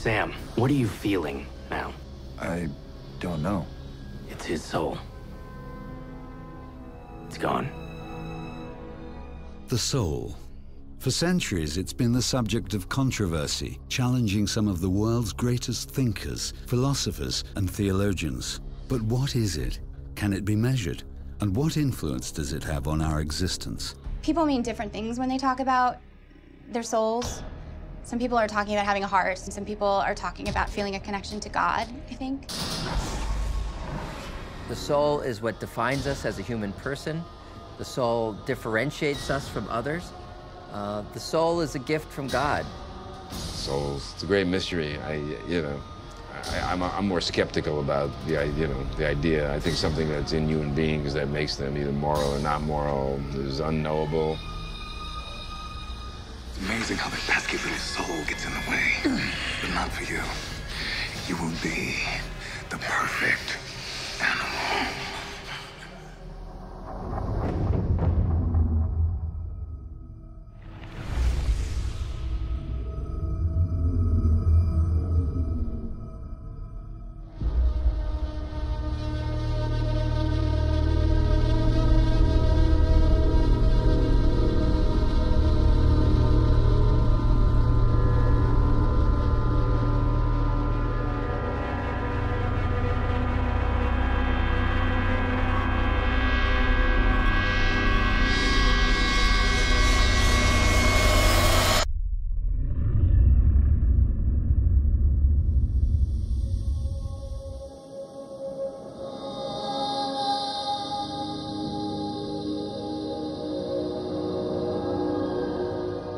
Sam, what are you feeling now? I don't know. It's his soul. It's gone. The soul. For centuries, it's been the subject of controversy, challenging some of the world's greatest thinkers, philosophers, and theologians. But what is it? Can it be measured? And what influence does it have on our existence? People mean different things when they talk about their souls. Some people are talking about having a heart, and some people are talking about feeling a connection to God, I think. The soul is what defines us as a human person. The soul differentiates us from others. The soul is a gift from God. Souls, it's a great mystery. I'm more skeptical about the idea. I think something that's in human beings that makes them either moral or not moral is unknowable. It's amazing how the pesky little soul gets in the way. But not for you. You will be the perfect animal.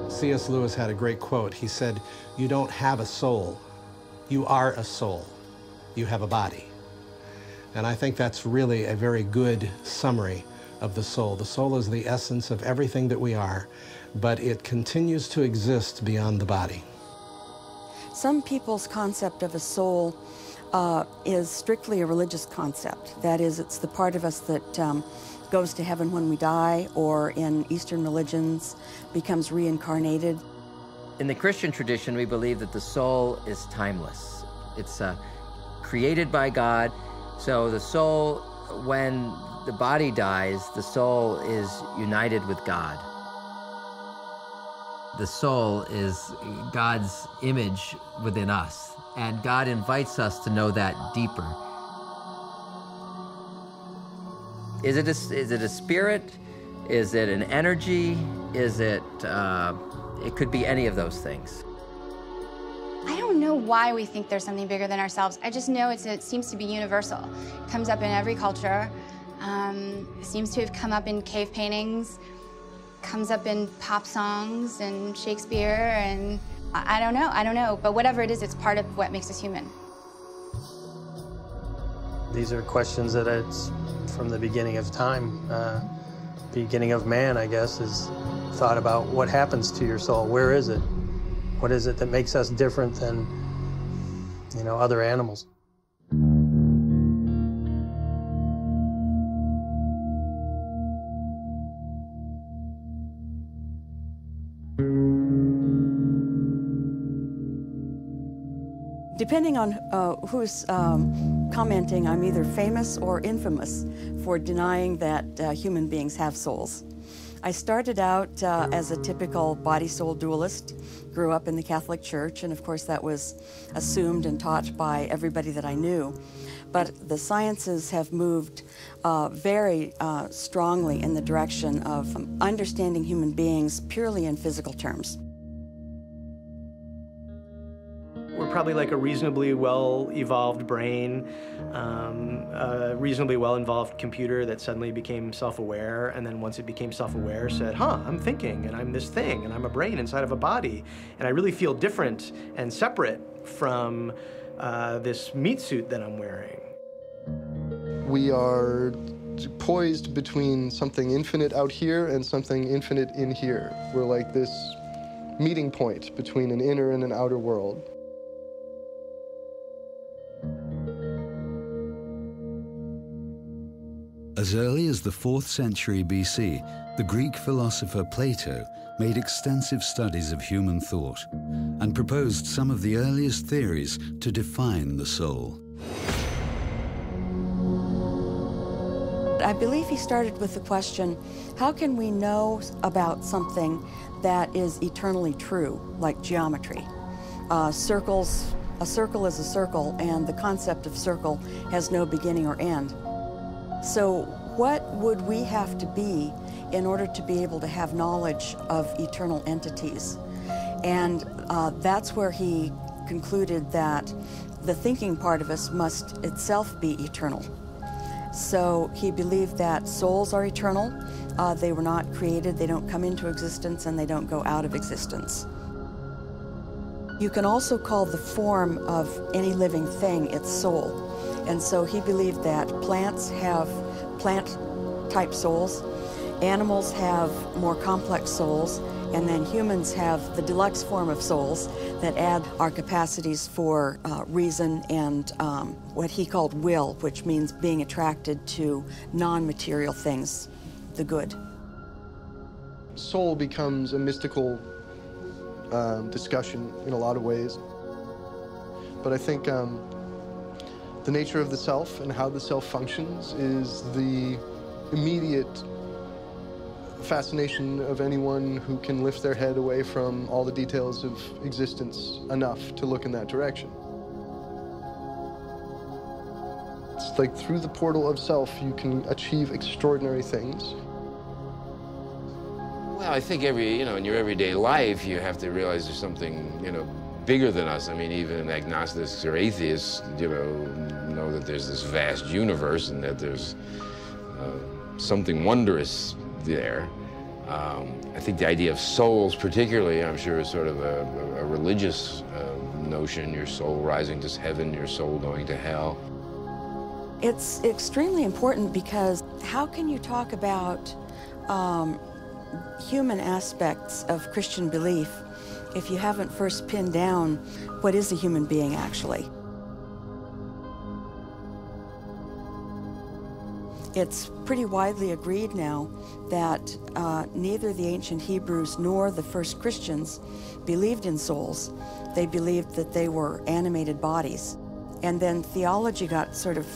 C.S. Lewis had a great quote. He said, "You don't have a soul. You are a soul. You have a body." And I think that's really a very good summary of the soul. The soul is the essence of everything that we are, but it continues to exist beyond the body. Some people's concept of a soul is strictly a religious concept. That is, it's the part of us that goes to heaven when we die, or in Eastern religions becomes reincarnated. In the Christian tradition, we believe that the soul is timeless. It's created by God. So the soul, when the body dies, the soul is united with God. The soul is God's image within us, and God invites us to know that deeper. Is it a spirit? Is it an energy? Is it, it could be any of those things. I don't know why we think there's something bigger than ourselves. I just know it seems to be universal. It comes up in every culture. It seems to have come up in cave paintings, comes up in pop songs and Shakespeare, and I don't know. But whatever it is, it's part of what makes us human. These are questions that it's from the beginning of time, beginning of man, I guess, is thought about what happens to your soul. Where is it? What is it that makes us different than, other animals? Depending on who's commenting, I'm either famous or infamous for denying that human beings have souls. I started out as a typical body-soul dualist, grew up in the Catholic Church, and of course that was assumed and taught by everybody that I knew. But the sciences have moved very strongly in the direction of understanding human beings purely in physical terms. We're probably like a reasonably well-evolved brain, a reasonably well-involved computer that suddenly became self-aware, and then once it became self-aware said, I'm thinking, and I'm this thing, and I'm a brain inside of a body, and I really feel different and separate from this meat suit that I'm wearing. We are poised between something infinite out here and something infinite in here. We're like this meeting point between an inner and an outer world. A As early as the 4th century BC, the Greek philosopher Plato made extensive studies of human thought and proposed some of the earliest theories to define the soul. I believe he started with the question, how can we know about something that is eternally true, like geometry? A circle is a circle, and the concept of circle has no beginning or end. So what would we have to be in order to be able to have knowledge of eternal entities? And that's where he concluded that the thinking part of us must itself be eternal. So he believed that souls are eternal. They were not created, they don't come into existence, and they don't go out of existence. You can also call the form of any living thing its soul. And so he believed that plants have plant-type souls, animals have more complex souls, and then humans have the deluxe form of souls that add our capacities for reason and what he called will, which means being attracted to non-material things, the good. Soul becomes a mystical discussion in a lot of ways. But I think the nature of the self and how the self functions is the immediate fascination of anyone who can lift their head away from all the details of existence enough to look in that direction. It's like through the portal of self you can achieve extraordinary things. Well, I think in your everyday life, you have to realize there's something, bigger than us. I mean, even agnostics or atheists, know that there's this vast universe and that there's something wondrous there. I think the idea of souls particularly, I'm sure, is sort of a religious notion, your soul rising to heaven, your soul going to hell. It's extremely important because how can you talk about human aspects of Christian belief if you haven't first pinned down what is a human being actually? It's pretty widely agreed now that neither the ancient Hebrews nor the first Christians believed in souls. They believed that they were animated bodies. And then theology got sort of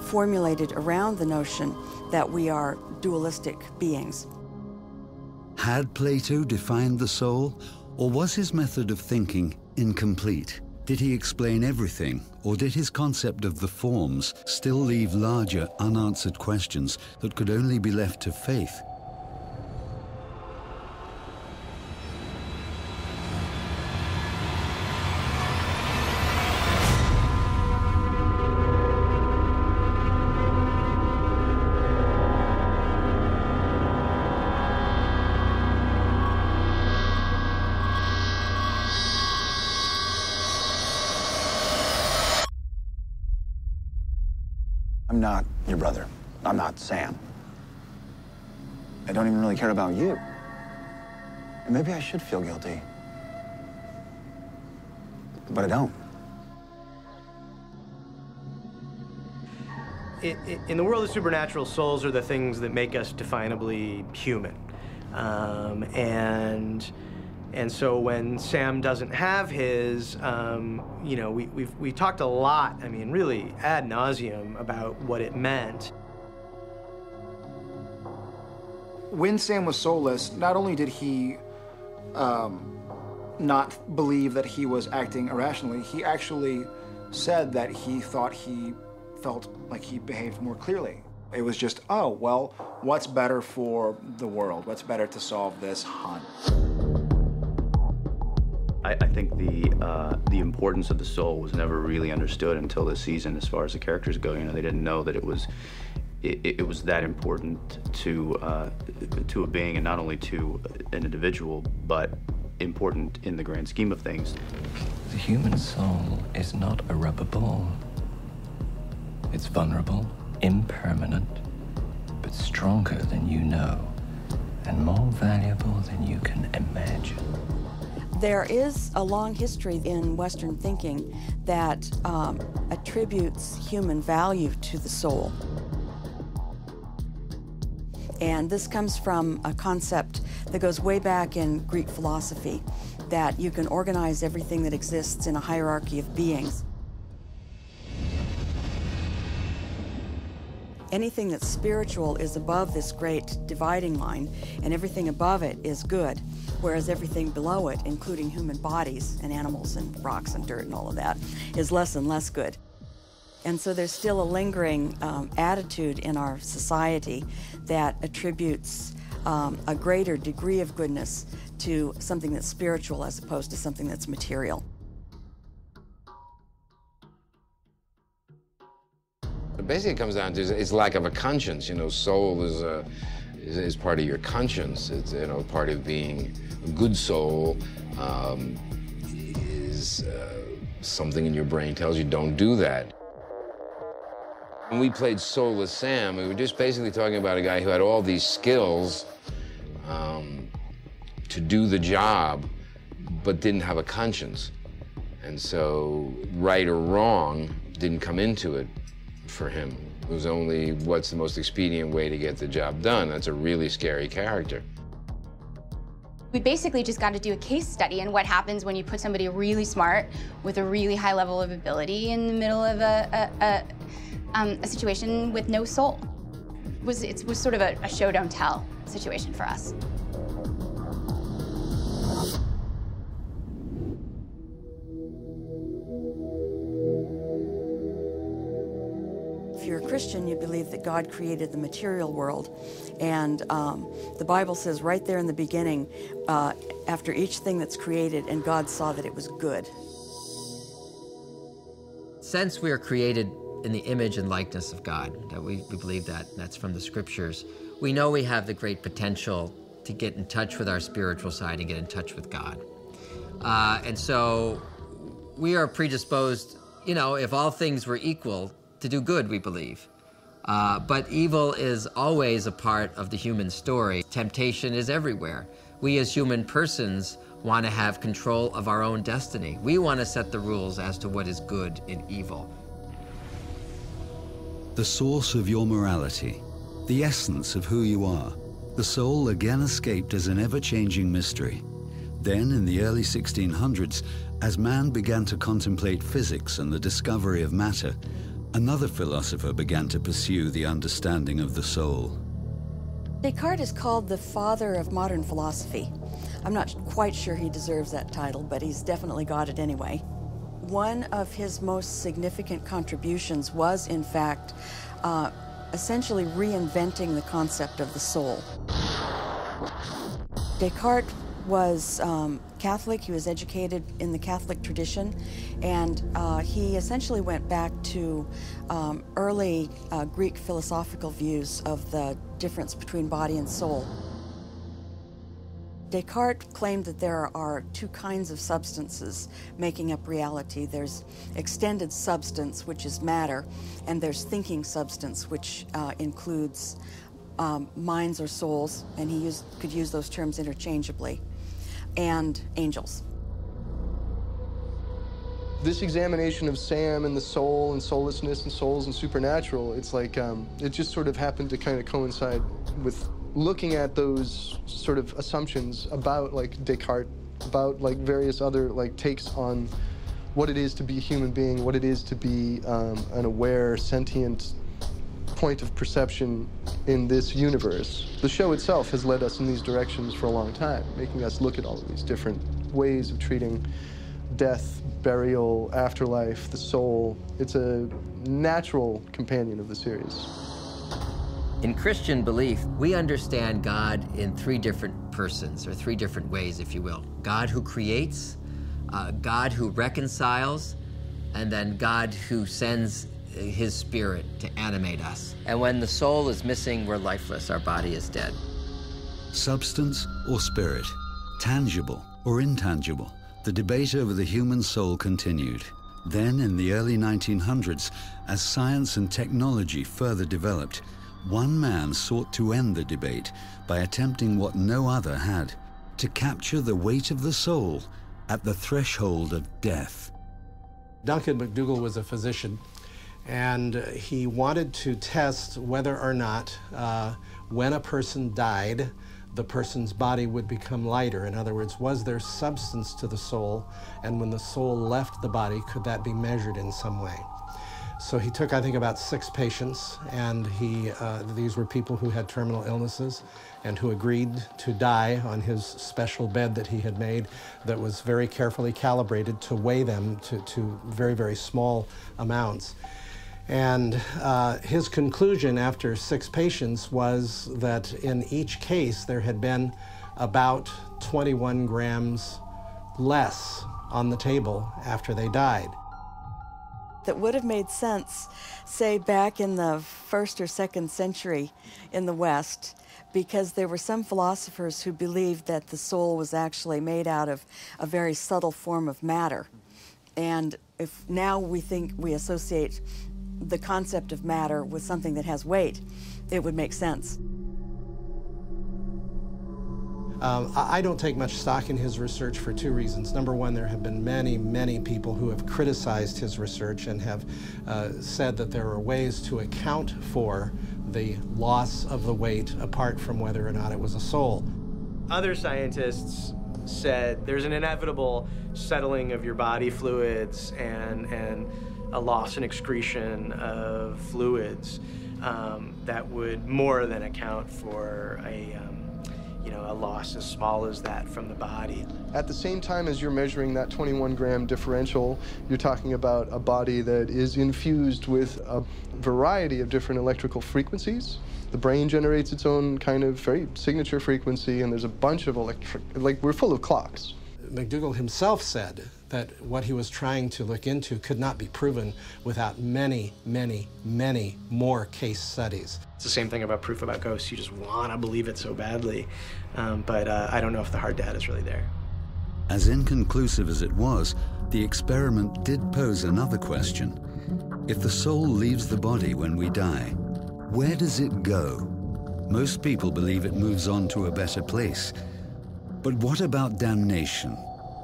formulated around the notion that we are dualistic beings. Had Plato defined the soul, or was his method of thinking incomplete? Did he explain everything, or did his concept of the forms still leave larger, unanswered questions that could only be left to faith? I'm not your brother. I'm not Sam. I don't even really care about you. And maybe I should feel guilty. But I don't. In the world of supernatural, souls are the things that make us definably human. And so when Sam doesn't have his, we talked a lot, I mean, really ad nauseum about what it meant. When Sam was soulless, not only did he not believe that he was acting irrationally, he actually said that he thought he felt like he behaved more clearly. It was just, oh, well, what's better for the world? What's better to solve this hunt? I think the importance of the soul was never really understood until this season as far as the characters go. They didn't know that it was that important to a being, and not only to an individual, but important in the grand scheme of things. The human soul is not a rubber ball. It's vulnerable, impermanent, but stronger than you know, and more valuable than you can imagine. There is a long history in Western thinking that attributes human value to the soul. And this comes from a concept that goes way back in Greek philosophy, that you can organize everything that exists in a hierarchy of beings. Anything that's spiritual is above this great dividing line, and everything above it is good, whereas everything below it, including human bodies and animals and rocks and dirt and all of that, is less and less good. And so there's still a lingering attitude in our society that attributes a greater degree of goodness to something that's spiritual as opposed to something that's material. Basically, it comes down to its lack of a conscience. You know, soul is part of your conscience. It's, you know, part of being a good soul is something in your brain tells you don't do that. When we played Soulless Sam, we were just basically talking about a guy who had all these skills to do the job, but didn't have a conscience. And so right or wrong didn't come into it for him. It was only what's the most expedient way to get the job done. That's a really scary character. We basically just got to do a case study on what happens when you put somebody really smart with a really high level of ability in the middle of a situation with no soul. It was sort of a show don't tell situation for us. If you're a Christian, you believe that God created the material world. And the Bible says right there in the beginning, after each thing that's created, and God saw that it was good. Since we are created in the image and likeness of God, that we believe that's from the scriptures, we know we have the great potential to get in touch with our spiritual side and get in touch with God. And so we are predisposed, you know, if all things were equal, to do good, we believe. But evil is always a part of the human story. Temptation is everywhere. We as human persons want to have control of our own destiny. We want to set the rules as to what is good and evil. The source of your morality, the essence of who you are, the soul again escaped as an ever-changing mystery. Then, in the early 1600s, as man began to contemplate physics and the discovery of matter, another philosopher began to pursue the understanding of the soul. Descartes is called the father of modern philosophy. I'm not quite sure he deserves that title, but he's definitely got it anyway. One of his most significant contributions was, in fact, essentially reinventing the concept of the soul. Descartes was Catholic. He was educated in the Catholic tradition, and he essentially went back to early Greek philosophical views of the difference between body and soul. Descartes claimed that there are two kinds of substances making up reality. There's extended substance, which is matter, and there's thinking substance, which includes minds or souls, and he could use those terms interchangeably, and angels. This examination of Sam and the soul and soullessness and souls and supernatural, it's like it just sort of happened to kind of coincide with looking at those sort of assumptions about like Descartes, about like various other like takes on what it is to be a human being, what it is to be an aware, sentient point of perception in this universe. The show itself has led us in these directions for a long time, making us look at all of these different ways of treating death, burial, afterlife, the soul. It's a natural companion of the series. In Christian belief, we understand God in three different persons, or three different ways, if you will. God who creates, God who reconciles, and then God who sends His Spirit to animate us. And when the soul is missing, we're lifeless, our body is dead. Substance or spirit, tangible or intangible, the debate over the human soul continued. Then, in the early 1900s, as science and technology further developed, one man sought to end the debate by attempting what no other had, to capture the weight of the soul at the threshold of death. Duncan McDougall was a physician, and he wanted to test whether or not when a person died, the person's body would become lighter. In other words, was there substance to the soul? And when the soul left the body, could that be measured in some way? So he took, I think, about 6 patients, and these were people who had terminal illnesses and who agreed to die on his special bed that he had made that was very carefully calibrated to weigh them to very, very small amounts. And his conclusion after 6 patients was that in each case there had been about 21 grams less on the table after they died. That would have made sense, say, back in the 1st or 2nd century in the West, because there were some philosophers who believed that the soul was actually made out of a very subtle form of matter. And if now we associate the concept of matter with something that has weight, it would make sense. I don't take much stock in his research for 2 reasons. Number one, there have been many, many people who have criticized his research and have said that there are ways to account for the loss of the weight apart from whether or not it was a soul. Other scientists said there's an inevitable settling of your body fluids and a loss and excretion of fluids that would more than account for a loss as small as that from the body. At the same time as you're measuring that 21-gram differential, you're talking about a body that is infused with a variety of different electrical frequencies. The brain generates its own kind of very signature frequency, and there's a bunch of we're full of clocks. McDougall himself said that what he was trying to look into could not be proven without many, many, many more case studies. It's the same thing about proof about ghosts. You just want to believe it so badly, but I don't know if the hard data is really there. As inconclusive as it was, the experiment did pose another question. If the soul leaves the body when we die, where does it go? Most people believe it moves on to a better place. But what about damnation?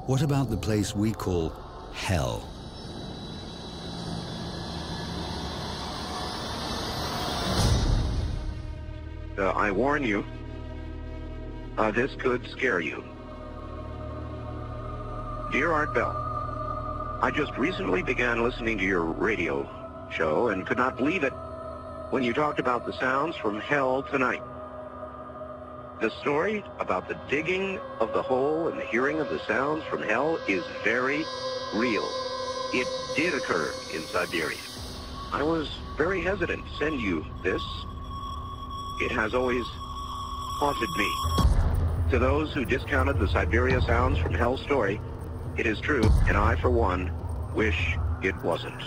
What about the place we call hell? I warn you, this could scare you. Dear Art Bell, I just recently began listening to your radio show and could not believe it when you talked about the sounds from hell tonight. The story about the digging of the hole and the hearing of the sounds from hell is very real. It did occur in Siberia. I was very hesitant to send you this. It has always haunted me. To those who discounted the Siberia sounds from hell story, it is true, and I, for one, wish it wasn't.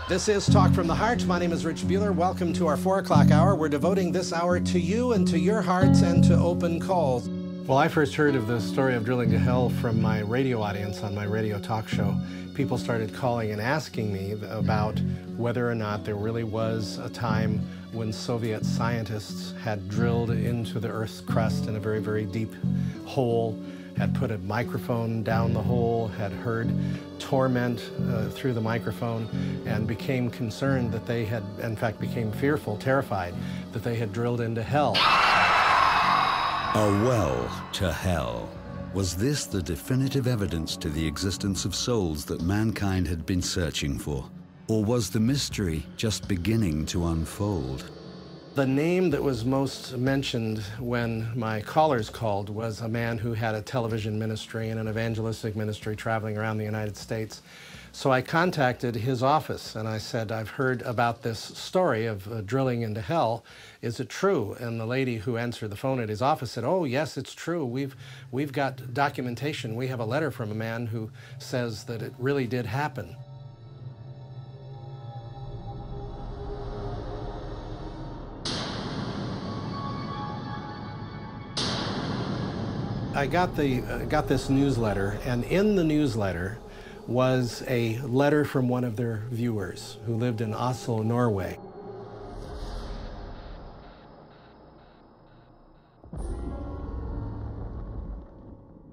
This is Talk from the Heart. My name is Rich Buehler. Welcome to our 4 o'clock hour. We're devoting this hour to you and to your hearts and to open calls. Well, I first heard of the story of drilling to hell from my radio audience on my radio talk show. People started calling and asking me about whether or not there really was a time when Soviet scientists had drilled into the Earth's crust in a very, very deep hole, had put a microphone down the hole, had heard torment through the microphone, and became concerned that they had, in fact, became fearful, terrified, that they had drilled into hell. A well to hell. Was this the definitive evidence to the existence of souls that mankind had been searching for? Or was the mystery just beginning to unfold? The name that was most mentioned when my callers called was a man who had a television ministry and an evangelistic ministry traveling around the United States. So I contacted his office and I said, I've heard about this story of drilling into hell. Is it true? And the lady who answered the phone at his office said, oh, yes, it's true. We've got documentation. We have a letter from a man who says that it really did happen. I got this newsletter, and in the newsletter was a letter from one of their viewers who lived in Oslo, Norway.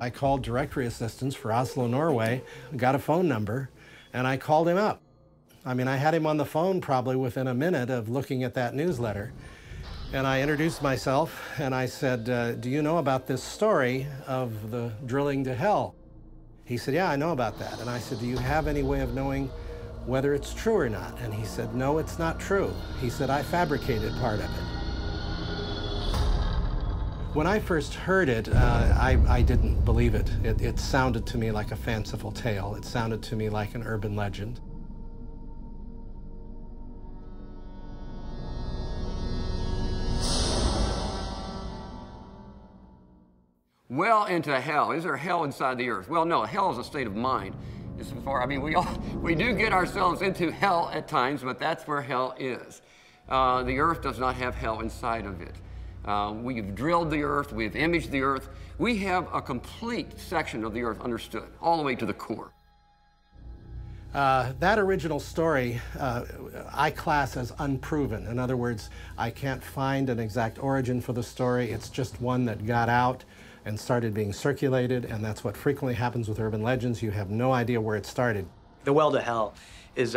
I called directory assistance for Oslo, Norway, got a phone number, and I called him up. I mean, I had him on the phone probably within a minute of looking at that newsletter. And I introduced myself, and I said, do you know about this story of the drilling to hell? He said, yeah, I know about that. And I said, do you have any way of knowing whether it's true or not? And he said, no, it's not true. He said, I fabricated part of it. When I first heard it, I didn't believe it. It sounded to me like a fanciful tale. It sounded to me like an urban legend. Well into hell. Is there hell inside the earth? Well, no, hell is a state of mind. As far, I mean, we do get ourselves into hell at times, but that's where hell is. The earth does not have hell inside of it. We've drilled the earth, we've imaged the earth. We have a complete section of the earth understood, all the way to the core. That original story I class as unproven. In other words, I can't find an exact origin for the story. It's just one that got out and started being circulated, and that's what frequently happens with urban legends. You have no idea where it started. The well to hell is,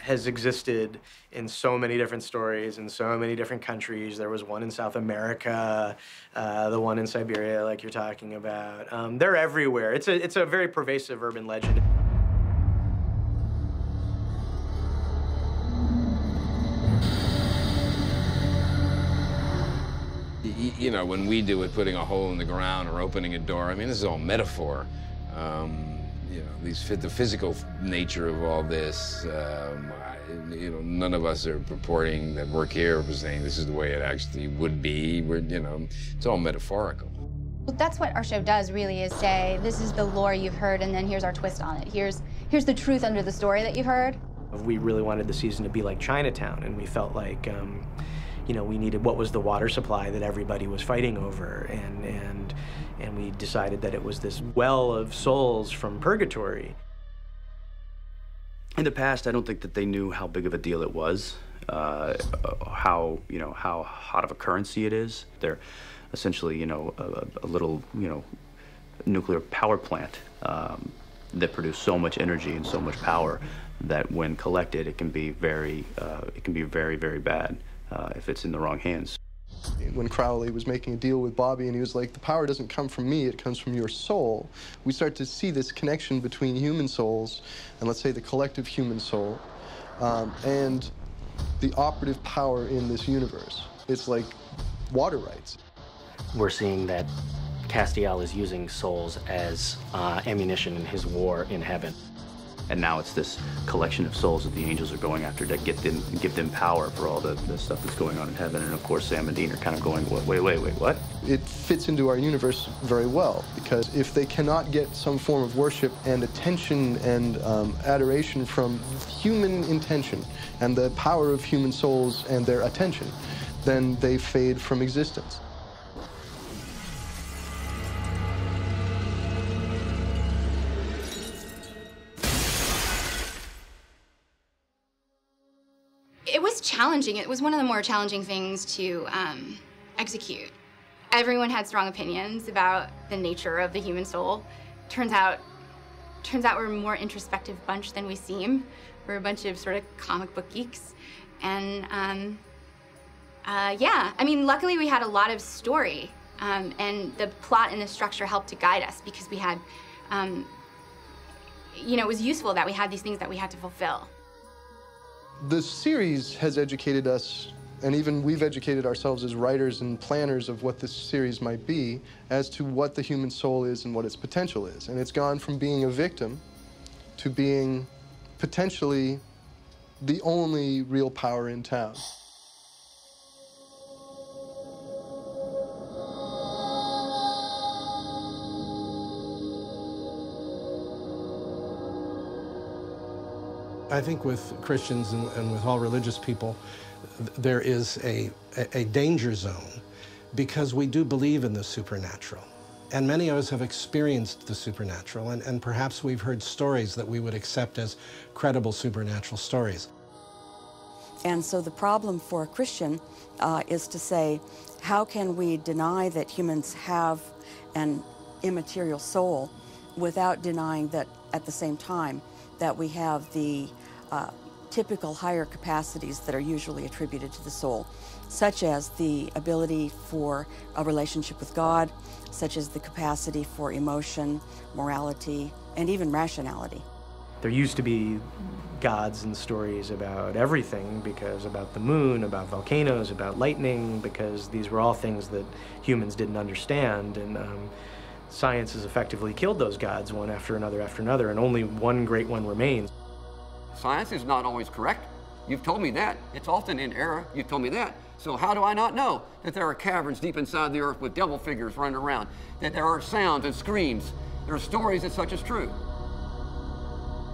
has existed in so many different stories in so many different countries. There was one in South America, the one in Siberia, like you're talking about. They're everywhere. It's a very pervasive urban legend. You know, when we do it, putting a hole in the ground or opening a door, I mean, this is all metaphor. You know, the physical nature of all this, you know, none of us are purporting that work here for saying this is the way it actually would be. You know, it's all metaphorical. Well, that's what our show does, really, is say, this is the lore you've heard, and then here's our twist on it. Here's the truth under the story that you've heard. We really wanted the season to be like Chinatown, and we felt like, you know, we needed what was the water supply that everybody was fighting over, and we decided that it was this well of souls from purgatory. In the past, I don't think that they knew how big of a deal it was, how hot of a currency it is. They're essentially, you know, a little, you know, nuclear power plant that produce so much energy and so much power that when collected, it can be very, very bad if it's in the wrong hands. When Crowley was making a deal with Bobby and he was like, the power doesn't come from me, it comes from your soul, we start to see this connection between human souls and, let's say, the collective human soul and the operative power in this universe. It's like water rights. We're seeing that Castiel is using souls as ammunition in his war in heaven. And now it's this collection of souls that the angels are going after to give them power for all the stuff that's going on in heaven. And of course, Sam and Dean are kind of going, wait, what? It fits into our universe very well, because if they cannot get some form of worship and attention and adoration from human intention and the power of human souls and their attention, then they fade from existence. It was challenging. It was one of the more challenging things to execute. Everyone had strong opinions about the nature of the human soul. Turns out we're a more introspective bunch than we seem. We're a bunch of sort of comic book geeks. And yeah, I mean, luckily we had a lot of story, and the plot and the structure helped to guide us because we had, you know, it was useful that we had these things that we had to fulfill. The series has educated us, and even we've educated ourselves as writers and planners of what this series might be, as to what the human soul is and what its potential is. And it's gone from being a victim to being potentially the only real power in town. I think with Christians and with all religious people, there is a danger zone because we do believe in the supernatural. And many of us have experienced the supernatural, and perhaps we've heard stories that we would accept as credible supernatural stories. And so the problem for a Christian is to say, how can we deny that humans have and immaterial soul without denying that at the same time that we have the typical higher capacities that are usually attributed to the soul, such as the ability for a relationship with God, such as the capacity for emotion, morality, and even rationality. There used to be gods and stories about everything, because about the moon, about volcanoes, about lightning, because these were all things that humans didn't understand, and science has effectively killed those gods one after another, and only one great one remains. Science is not always correct. You've told me that. It's often in error. You've told me that. So how do I not know that there are caverns deep inside the earth with devil figures running around, that there are sounds and screams, there are stories that such is true?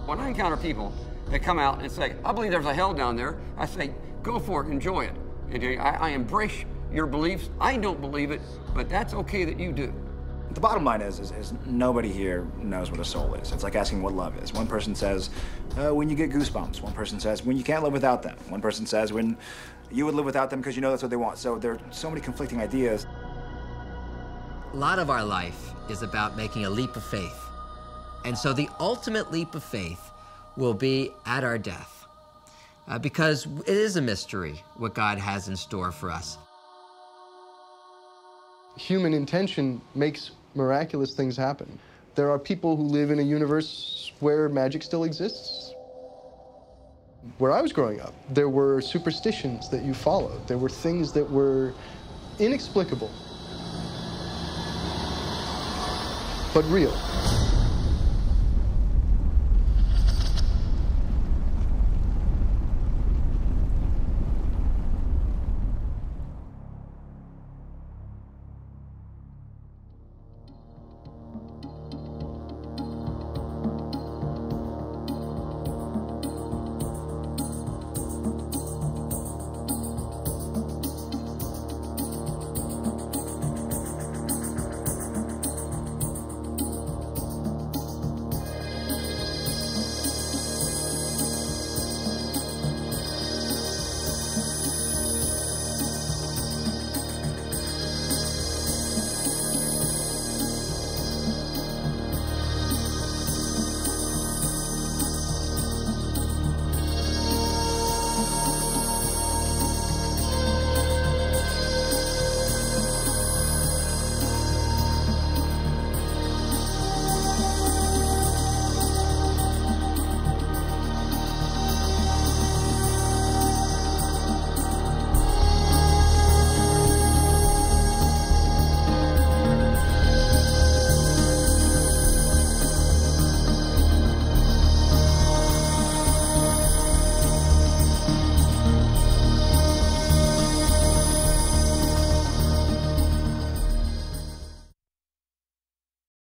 When I encounter people that come out and say, I believe there's a hell down there, I say, go for it, enjoy it. And I embrace your beliefs. I don't believe it, but that's okay that you do. The bottom line is nobody here knows what a soul is. It's like asking what love is. One person says, when you get goosebumps. One person says, when you can't live without them. One person says, when you would live without them because you know that's what they want. So there are so many conflicting ideas. A lot of our life is about making a leap of faith. And so the ultimate leap of faith will be at our death, because it is a mystery what God has in store for us. Human intention makes miraculous things happen. There are people who live in a universe where magic still exists. Where I was growing up, there were superstitions that you followed. There were things that were inexplicable, but real.